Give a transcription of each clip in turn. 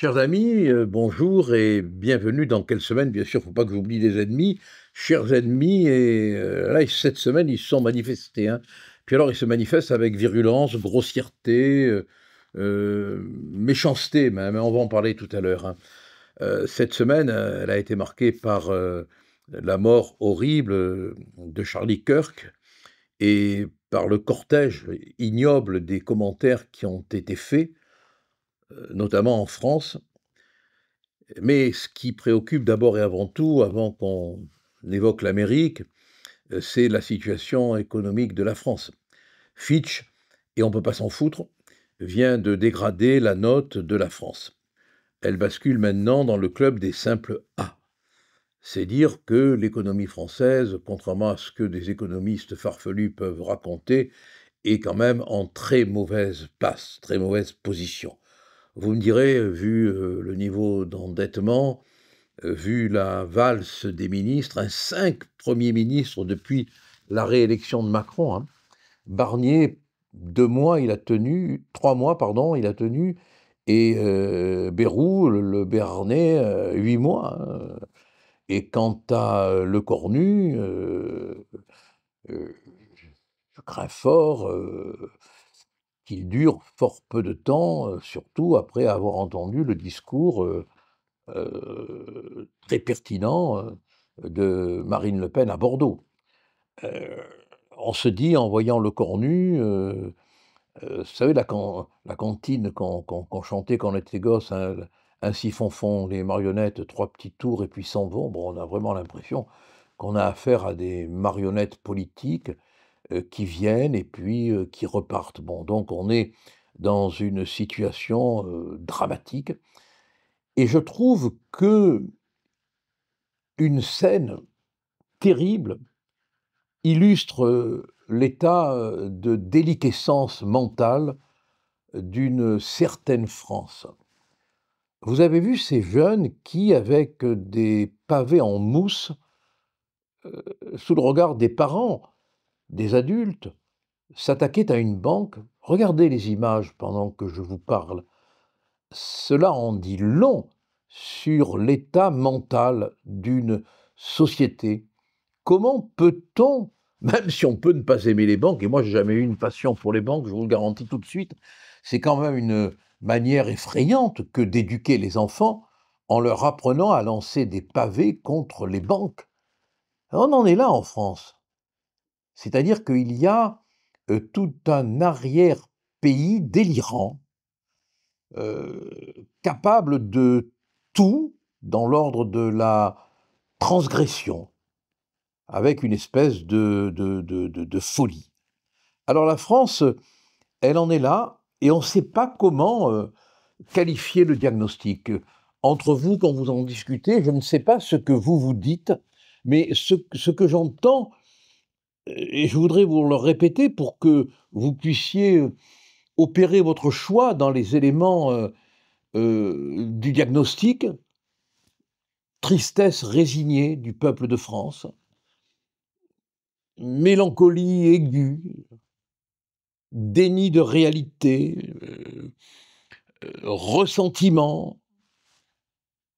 Chers amis, bonjour et bienvenue dans Quelle semaine? Bien sûr, il ne faut pas que j'oublie les ennemis. Chers ennemis, et là, cette semaine, ils se sont manifestés, hein. Puis alors, ils se manifestent avec virulence, grossièreté, méchanceté même, hein, on va en parler tout à l'heure, hein. Cette semaine, elle a été marquée par, la mort horrible, de Charlie Kirk et par le cortège ignoble des commentaires qui ont été faits, notamment en France. Mais ce qui préoccupe d'abord et avant tout, avant qu'on évoque l'Amérique, c'est la situation économique de la France. Fitch, et on ne peut pas s'en foutre, vient de dégrader la note de la France. Elle bascule maintenant dans le club des simples A. C'est dire que l'économie française, contrairement à ce que des économistes farfelus peuvent raconter, est quand même en très mauvaise place, très mauvaise position. Vous me direz, vu le niveau d'endettement, vu la valse des ministres, 5 premiers ministres depuis la réélection de Macron, hein. Barnier, 2 mois, il a tenu, 3 mois, pardon, il a tenu, et Bayrou, le Béarnais, 8 mois, hein. Et quant à Lecornu, je crains fort qu'il dure fort peu de temps, surtout après avoir entendu le discours très pertinent de Marine Le Pen à Bordeaux. Heu, on se dit en voyant Lecornu, vous savez la cantine qu'on chantait quand on était gosse, hein, «Ainsi font les marionnettes, 3 petits tours et puis s'en vont». Bon, on a vraiment l'impression qu'on a affaire à des marionnettes politiques, qui viennent et puis, qui repartent. Bon, donc on est dans une situation, dramatique, et je trouve que une scène terrible illustre, l'état, de déliquescence mentale d'une certaine France. Vous avez vu ces jeunes qui, avec, des pavés en mousse, sous le regard des parents, des adultes, s'attaquaient à une banque. Regardez les images pendant que je vous parle. Cela en dit long sur l'état mental d'une société. Comment peut-on, même si on peut ne pas aimer les banques, et moi j'ai jamais eu une passion pour les banques, je vous le garantis tout de suite, c'est quand même une manière effrayante que d'éduquer les enfants en leur apprenant à lancer des pavés contre les banques. On en est là en France. C'est-à-dire qu'il y a tout un arrière-pays délirant, capable de tout dans l'ordre de la transgression, avec une espèce de folie. Alors la France, elle en est là, et on ne sait pas comment qualifier le diagnostic. Entre vous, quand vous en discutez, je ne sais pas ce que vous vous dites, mais ce que j'entends, et je voudrais vous le répéter pour que vous puissiez opérer votre choix dans les éléments du diagnostic: tristesse résignée du peuple de France, mélancolie aiguë, déni de réalité, ressentiment,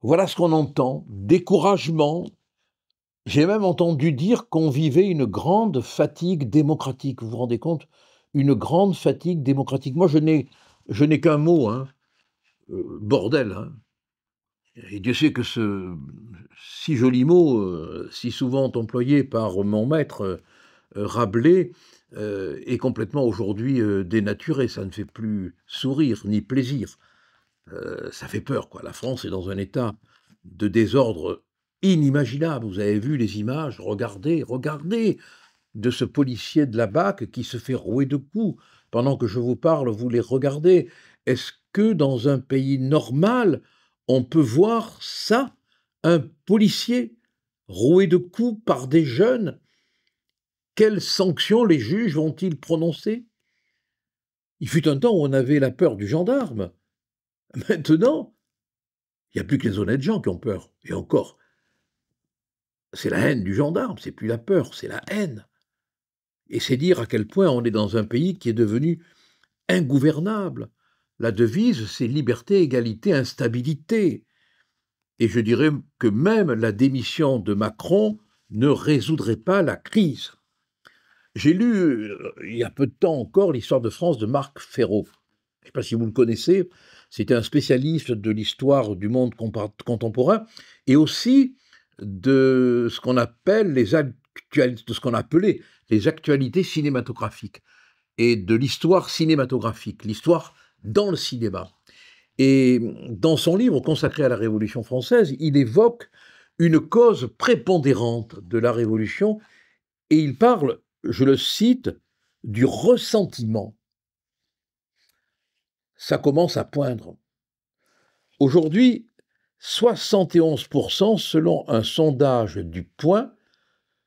voilà ce qu'on entend, découragement. J'ai même entendu dire qu'on vivait une grande fatigue démocratique. Vous vous rendez compte? Une grande fatigue démocratique. Moi, je n'ai qu'un mot, hein, bordel, hein. Et Dieu sait que ce si joli mot, si souvent employé par mon maître, Rabelais, est complètement aujourd'hui dénaturé. Ça ne fait plus sourire ni plaisir. Ça fait peur, quoi. La France est dans un état de désordre inimaginable. Vous avez vu les images, regardez, regardez, de ce policier de la BAC qui se fait rouer de coups. Pendant que je vous parle, vous les regardez. Est-ce que dans un pays normal, on peut voir ça? Un policier roué de coups par des jeunes? Quelles sanctions les juges vont-ils prononcer? Il fut un temps où on avait la peur du gendarme. Maintenant, il n'y a plus que les honnêtes gens qui ont peur. Et encore, c'est la haine du gendarme, c'est plus la peur, c'est la haine. Et c'est dire à quel point on est dans un pays qui est devenu ingouvernable. la devise, c'est liberté, égalité, instabilité. Et je dirais que même la démission de Macron ne résoudrait pas la crise. J'ai lu, il y a peu de temps encore, l'histoire de France de Marc Ferraud. Je ne sais pas si vous le connaissez, c'était un spécialiste de l'histoire du monde contemporain et aussi de ce qu'on appelle de ce qu'on appelait les actualités cinématographiques et de l'histoire cinématographique, l'histoire dans le cinéma. Et dans son livre consacré à la Révolution française, il évoque une cause prépondérante de la Révolution et il parle, je le cite, du ressentiment. Ça commence à poindre. Aujourd'hui, 71%, selon un sondage du Point,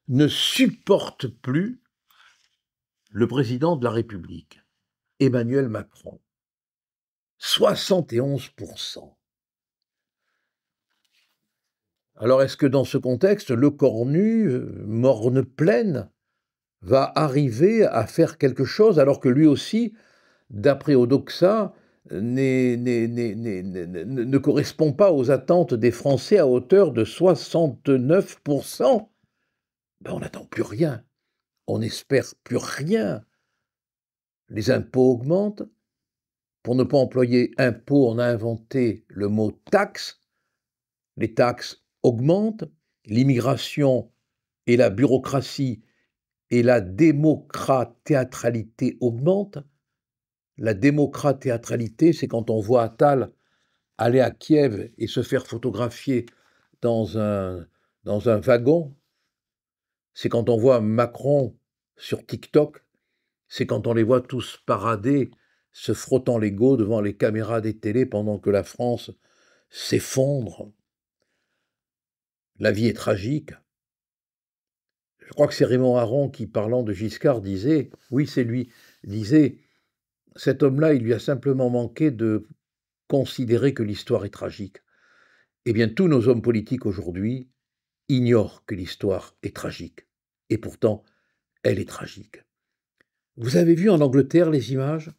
ne supportent plus le président de la République, Emmanuel Macron. 71%. Alors est-ce que dans ce contexte, le cornu, morne pleine, va arriver à faire quelque chose alors que lui aussi, d'après Odoxa, ne correspond pas aux attentes des Français à hauteur de 69%? On n'attend plus rien, on n'espère plus rien. Les impôts augmentent. Pour ne pas employer impôt, on a inventé le mot taxe. Les taxes augmentent, l'immigration et la bureaucratie et la démocratéatralité augmentent. La démocratéatralité, c'est quand on voit Attal aller à Kiev et se faire photographier dans un wagon. C'est quand on voit Macron sur TikTok. C'est quand on les voit tous parader, se frottant les dos devant les caméras des télés pendant que la France s'effondre. La vie est tragique. Je crois que c'est Raymond Aron qui, parlant de Giscard, disait, oui c'est lui, disait, cet homme-là, il lui a simplement manqué de considérer que l'histoire est tragique. Eh bien, tous nos hommes politiques aujourd'hui ignorent que l'histoire est tragique. Et pourtant, elle est tragique. Vous avez vu en Angleterre les images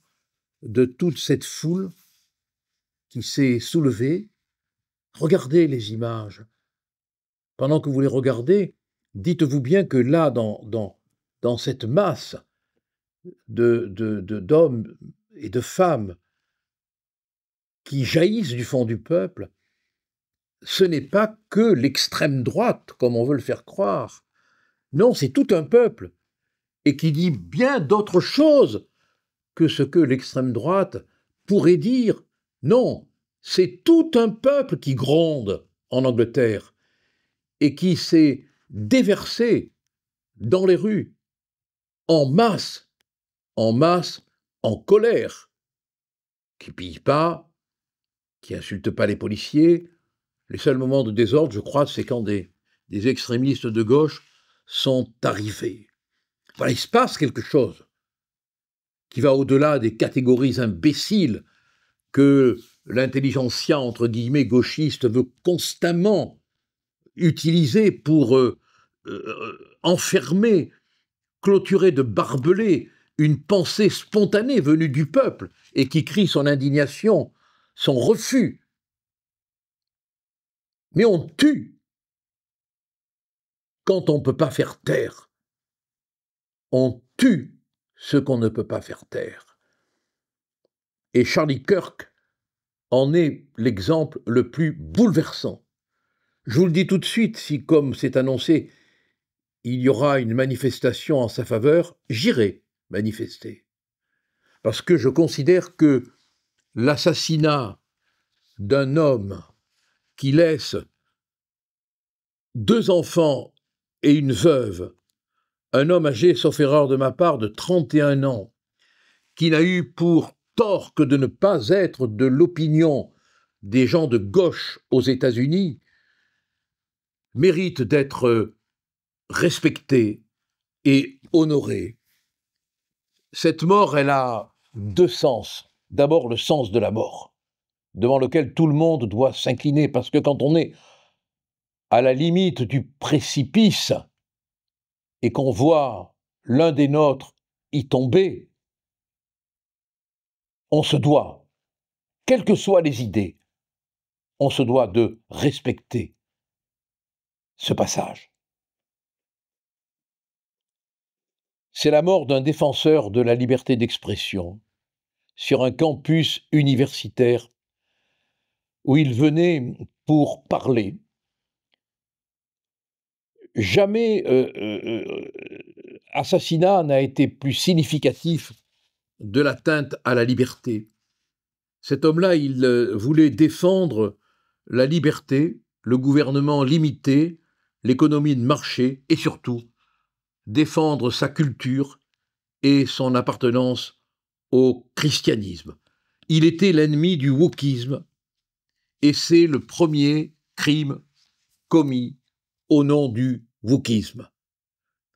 de toute cette foule qui s'est soulevée? Regardez les images. Pendant que vous les regardez, dites-vous bien que là, dans cette masse d'hommes et de femmes qui jaillissent du fond du peuple, ce n'est pas que l'extrême droite, comme on veut le faire croire. Non, c'est tout un peuple, et qui dit bien d'autres choses que ce que l'extrême droite pourrait dire. Non, c'est tout un peuple qui gronde en Angleterre, et qui s'est déversé dans les rues, en masse, en colère, qui pille pas, qui insulte pas les policiers. Les seuls moments de désordre, je crois, c'est quand des extrémistes de gauche sont arrivés. Voilà, il se passe quelque chose qui va au-delà des catégories imbéciles que l'intelligentsia, entre guillemets, gauchiste veut constamment utiliser pour enfermer, clôturer de barbelés une pensée spontanée venue du peuple et qui crie son indignation, son refus. Mais on tue quand on ne peut pas faire taire. On tue ce qu'on ne peut pas faire taire. Et Charlie Kirk en est l'exemple le plus bouleversant. Je vous le dis tout de suite, si comme c'est annoncé, il y aura une manifestation en sa faveur, j'irai manifester. Parce que je considère que l'assassinat d'un homme qui laisse 2 enfants et une veuve, un homme âgé, sauf erreur de ma part, de 31 ans, qui n'a eu pour tort que de ne pas être de l'opinion des gens de gauche aux États-Unis, mérite d'être respecté et honoré. Cette mort, elle a 2 sens. D'abord, le sens de la mort, devant lequel tout le monde doit s'incliner, parce que quand on est à la limite du précipice et qu'on voit l'un des nôtres y tomber, on se doit quelles que soient les idées, on se doit de respecter ce passage. C'est la mort d'un défenseur de la liberté d'expression sur un campus universitaire où il venait pour parler. Jamais assassinat n'a été plus significatif de l'atteinte à la liberté. Cet homme-là, il voulait défendre la liberté, le gouvernement limité, l'économie de marché et surtout défendre sa culture et son appartenance au christianisme. Il était l'ennemi du wokisme et c'est le premier crime commis au nom du wokisme.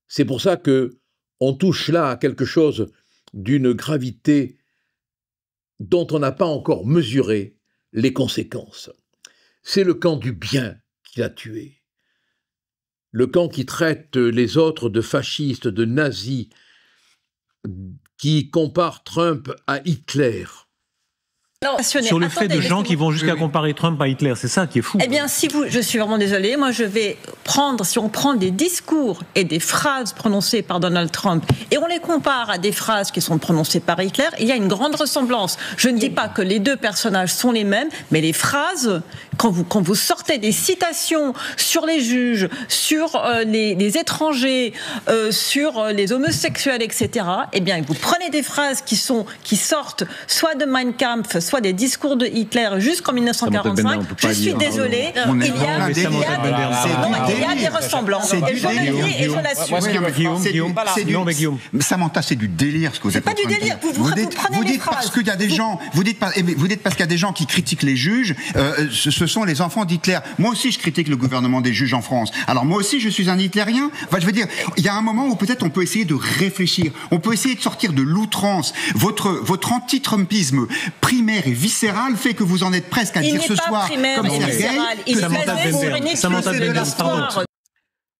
C'est pour ça que on touche là à quelque chose d'une gravité dont on n'a pas encore mesuré les conséquences. C'est le camp du bien qui l'a tué. Le camp qui traite les autres de fascistes, de nazis, qui compare Trump à Hitler. Sur le fait de gens qui vont jusqu'à comparer Trump à Hitler, c'est ça qui est fou. Eh bien, je suis vraiment désolée, moi je vais prendre, si on prend des discours et des phrases prononcées par Donald Trump et on les compare à des phrases qui sont prononcées par Hitler, il y a une grande ressemblance. Je ne dis pas que les deux personnages sont les mêmes, mais les phrases, quand vous sortez des citations sur les juges, sur les étrangers, sur les homosexuels, etc., eh bien, vous prenez des phrases qui sortent soit de Mein Kampf, soit des discours de Hitler jusqu'en 1945, je suis désolée, il y a des ressemblances. Et je le dis et je l'assume. Guillaume. Samantha, c'est du délire ce que vous êtes en train de dire. C'est pas du délire, vous dites parce qu'il y a des gens, vous dites parce qu'il y a des gens qui critiquent les juges, ce sont les enfants d'Hitler. Moi aussi, je critique le gouvernement des juges en France. Alors moi aussi, je suis un hitlérien. Enfin, je veux dire, il y a un moment où peut-être on peut essayer de réfléchir, on peut essayer de sortir de l'outrance. Votre anti-trumpisme primaire et viscéral fait que vous en êtes presque à dire ce soir comme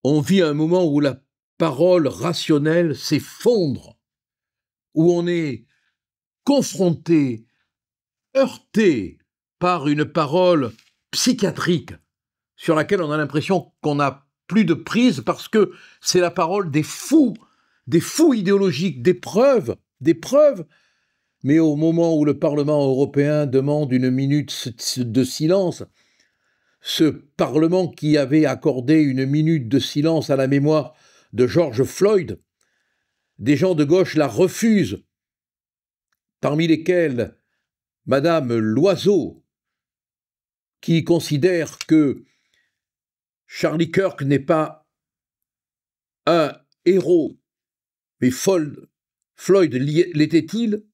on vit un moment où la parole rationnelle s'effondre, où on est confronté, heurté par une parole psychiatrique sur laquelle on a l'impression qu'on n'a plus de prise parce que c'est la parole des fous idéologiques, des preuves. Mais au moment où le Parlement européen demande une minute de silence, ce Parlement qui avait accordé une minute de silence à la mémoire de George Floyd, des gens de gauche la refusent, parmi lesquels Madame Loiseau, qui considère que Charlie Kirk n'est pas un héros, mais Floyd l'était-il?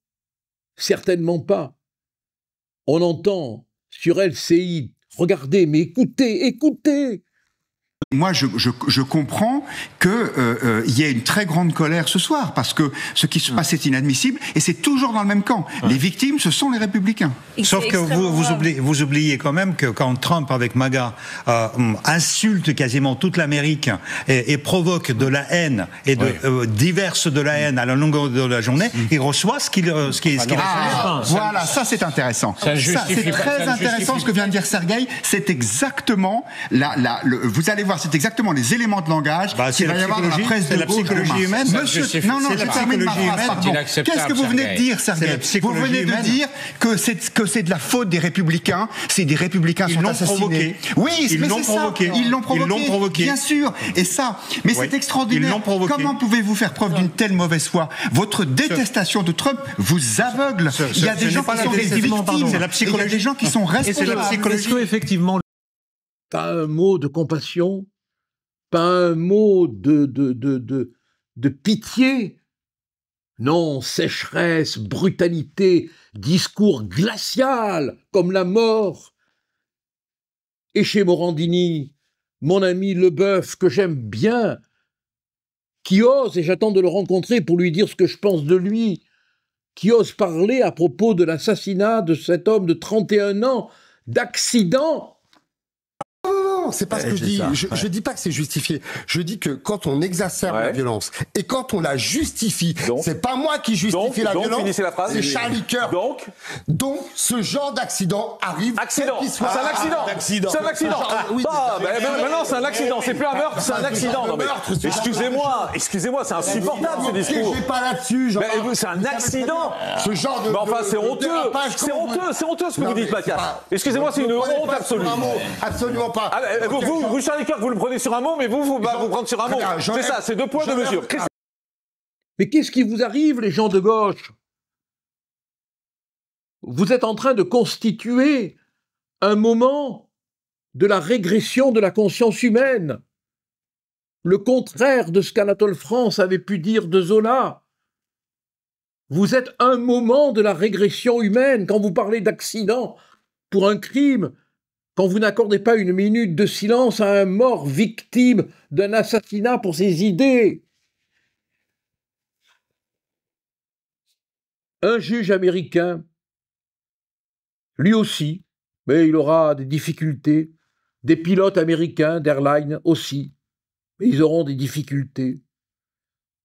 Certainement pas. On entend sur LCI, regardez, mais écoutez. Moi, je comprends que y ait une très grande colère ce soir, parce que ce qui se passe est inadmissible, et c'est toujours dans le même camp. Les victimes, ce sont les républicains. Sauf que vous oubliez quand même que quand Trump, avec MAGA, insulte quasiment toute l'Amérique et provoque de la haine, et diverse de la haine à la longueur de la journée, il reçoit ce qu'il voilà, ça c'est intéressant. C'est très intéressant ce que vient de dire Sergueï. C'est exactement vous allez voir, c'est exactement les éléments de langage qu'il va y avoir dans la presse de gauche. C'est la psychologie humaine. Je termine ma phrase, pardon. Qu'est-ce que vous venez de dire, Sergueï? Vous venez de dire que c'est de la faute des républicains, c'est des républicains sont assassinés. Oui, mais c'est ça. Ils l'ont provoqué. Bien sûr. Et ça, mais c'est extraordinaire. Comment pouvez-vous faire preuve d'une telle mauvaise foi? Votre détestation de Trump vous aveugle. Il y a des gens qui sont des victimes. C'est la psychologie. Il y a des gens qui sont responsables. Est-ce que effectivement pas un mot de compassion, pas un mot de pitié. Non, sécheresse, brutalité, discours glacial comme la mort. Et chez Morandini, mon ami Leboeuf, que j'aime bien, qui ose, et j'attends de le rencontrer pour lui dire ce que je pense de lui, qui ose parler à propos de l'assassinat de cet homme de 31 ans, d'accident. non, c'est pas ce que je dis. Je dis pas que c'est justifié. Je dis que quand on exacerbe la violence et quand on la justifie, c'est pas moi qui justifie la violence, c'est Charlie Kirk. Donc, ce genre d'accident arrive. Accident. C'est un accident. C'est un accident. Maintenant, c'est un accident. C'est plus un meurtre, c'est un accident. Non, mais excusez-moi, c'est insupportable ce discours. Je pas là-dessus. C'est un accident. Ce genre de. Mais enfin, c'est honteux. C'est honteux ce que vous dites, Mathias. Excusez-moi, c'est une honte absolue. Absolument pas. Vous, Charlie Kirk, vous le prenez sur un mot, mais vous prendre sur un mot. C'est ça, c'est 2 poids, 2 mesures. Mais qu'est-ce qui vous arrive, les gens de gauche? Vous êtes en train de constituer un moment de la régression de la conscience humaine. Le contraire de ce qu'Anatole France avait pu dire de Zola. Vous êtes un moment de la régression humaine quand vous parlez d'accident pour un crime, quand vous n'accordez pas une minute de silence à un mort victime d'un assassinat pour ses idées. Un juge américain, lui aussi, mais il aura des difficultés, des pilotes américains d'airline aussi, mais ils auront des difficultés.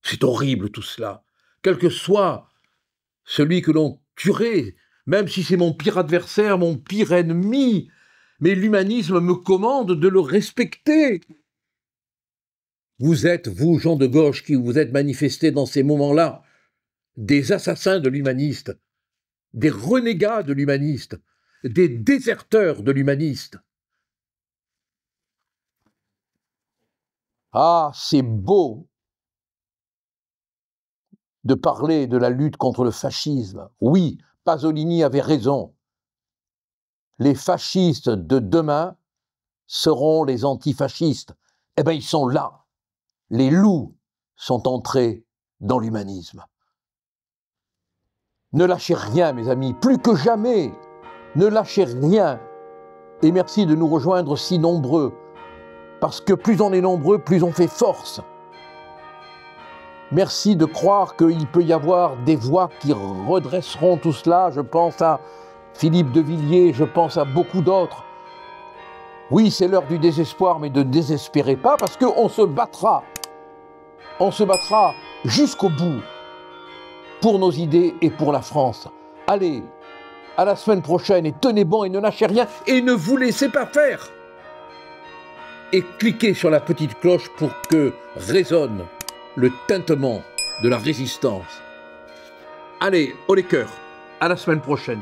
C'est horrible tout cela, quel que soit celui que l'on tuerait, même si c'est mon pire adversaire, mon pire ennemi, mais l'humanisme me commande de le respecter. Vous êtes, vous, gens de gauche, qui vous êtes manifestés dans ces moments-là, des assassins de l'humaniste, des renégats de l'humaniste, des déserteurs de l'humaniste. Ah, c'est beau de parler de la lutte contre le fascisme. Oui, Pasolini avait raison. Les fascistes de demain seront les antifascistes. Eh bien, ils sont là. Les loups sont entrés dans l'humanisme. Ne lâchez rien, mes amis, plus que jamais. Ne lâchez rien. Et merci de nous rejoindre si nombreux. Parce que plus on est nombreux, plus on fait force. Merci de croire qu'il peut y avoir des voix qui redresseront tout cela. Je pense à Philippe de Villiers, je pense à beaucoup d'autres. Oui, c'est l'heure du désespoir, mais ne désespérez pas parce qu'on se battra. On se battra jusqu'au bout pour nos idées et pour la France. Allez, à la semaine prochaine et tenez bon et ne lâchez rien et ne vous laissez pas faire. Et cliquez sur la petite cloche pour que résonne le tintement de la résistance. Allez, haut les cœurs, à la semaine prochaine.